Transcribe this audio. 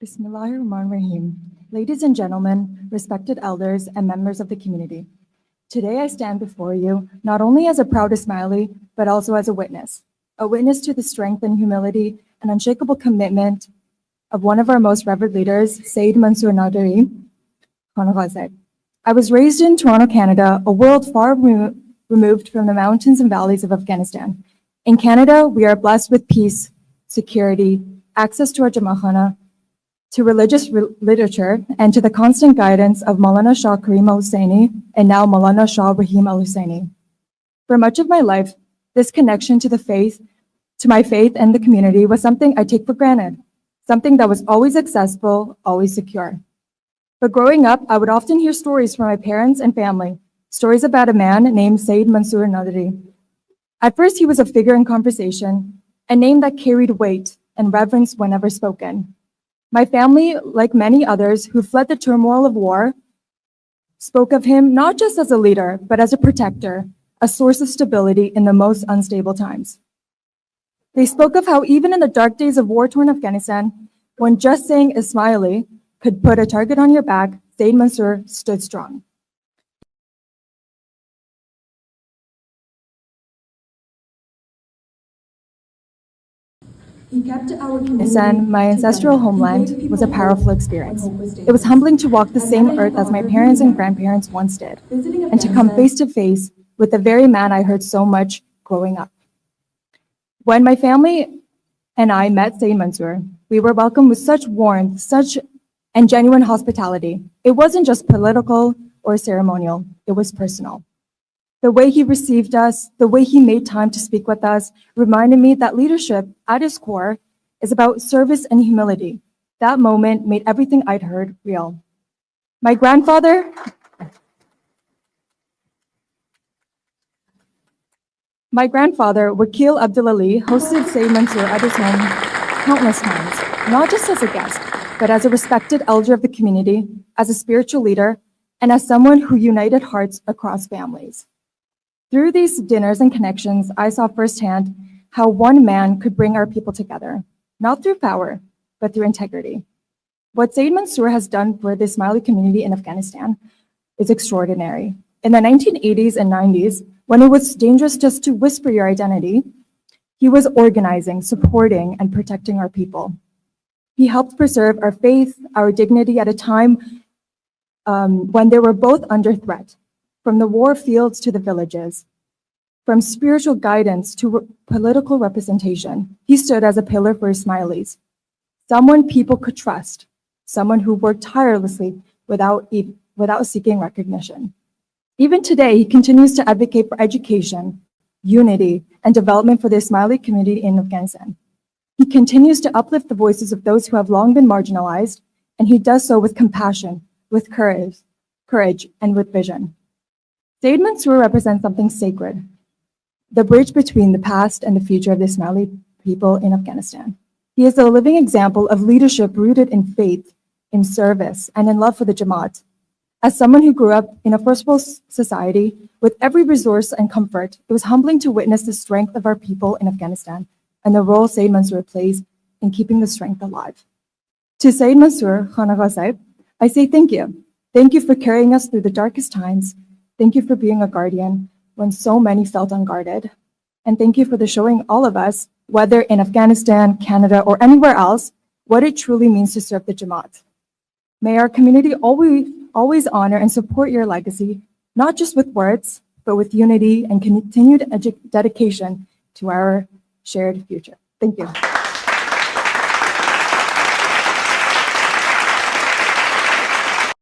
Bismillahirrahmanirrahim. Ladies and gentlemen, respected elders and members of the community. Today I stand before you not only as a proud Ismaili, but also as a witness to the strength and humility and unshakable commitment of one of our most revered leaders, Sayyid Mansoor Nadari. I was raised in Toronto, Canada, a world far removed from the mountains and valleys of Afghanistan. In Canada, we are blessed with peace, security, access to our Jamakhana, to religious literature, and to the constant guidance of Maulana Shah Karim al-Husseini and now Maulana Shah Rahim al-Husseini. For much of my life, this connection to my faith and the community was something I take for granted, something that was always accessible, always secure. But growing up, I would often hear stories from my parents and family, stories about a man named Sayyid Mansoor Nadari. At first, he was a figure in conversation, a name that carried weight and reverence whenever spoken. My family, like many others who fled the turmoil of war, spoke of him not just as a leader, but as a protector, a source of stability in the most unstable times. They spoke of how even in the dark days of war-torn Afghanistan, when just saying Ismaili could put a target on your back, Sayyid Mansoor stood strong. My ancestral homeland was a powerful experience. It was humbling to walk the same earth as my parents and grandparents once did, and to come face to face with the very man I heard so much growing up. When my family and I met Sayyid Mansoor, we were welcomed with such warmth, and genuine hospitality. It wasn't just political or ceremonial, it was personal. The way he received us, the way he made time to speak with us, reminded me that leadership, at its core, is about service and humility. That moment made everything I'd heard real. My grandfather, Wakil Abdul Ali, hosted Sayyid Mansoor at his home countless times, not just as a guest, but as a respected elder of the community, as a spiritual leader, and as someone who united hearts across families. Through these dinners and connections, I saw firsthand how one man could bring our people together, not through power, but through integrity. What Sayyid Mansoor has done for the Ismaili community in Afghanistan is extraordinary. In the 1980s and 90s, when it was dangerous just to whisper your identity, he was organizing, supporting, and protecting our people. He helped preserve our faith, our dignity at a time when they were both under threat. From the war fields to the villages, from spiritual guidance to political representation, he stood as a pillar for Ismailis, someone people could trust, someone who worked tirelessly without seeking recognition. Even today, he continues to advocate for education, unity, and development for the Ismaili community in Afghanistan. He continues to uplift the voices of those who have long been marginalized, and he does so with compassion, with courage, and with vision. Sayyid Mansoor represents something sacred, the bridge between the past and the future of the Ismaili people in Afghanistan. He is a living example of leadership rooted in faith, in service, and in love for the Jamaat. As someone who grew up in a first world society with every resource and comfort, it was humbling to witness the strength of our people in Afghanistan and the role Sayyid Mansoor plays in keeping the strength alive. To Sayyid Mansoor, Khanagha Sahib, I say thank you. Thank you for carrying us through the darkest times. Thank you for being a guardian when so many felt unguarded. And thank you for showing all of us, whether in Afghanistan, Canada, or anywhere else, what it truly means to serve the Jamaat. May our community always honor and support your legacy, not just with words, but with unity and continued dedication to our shared future. Thank you.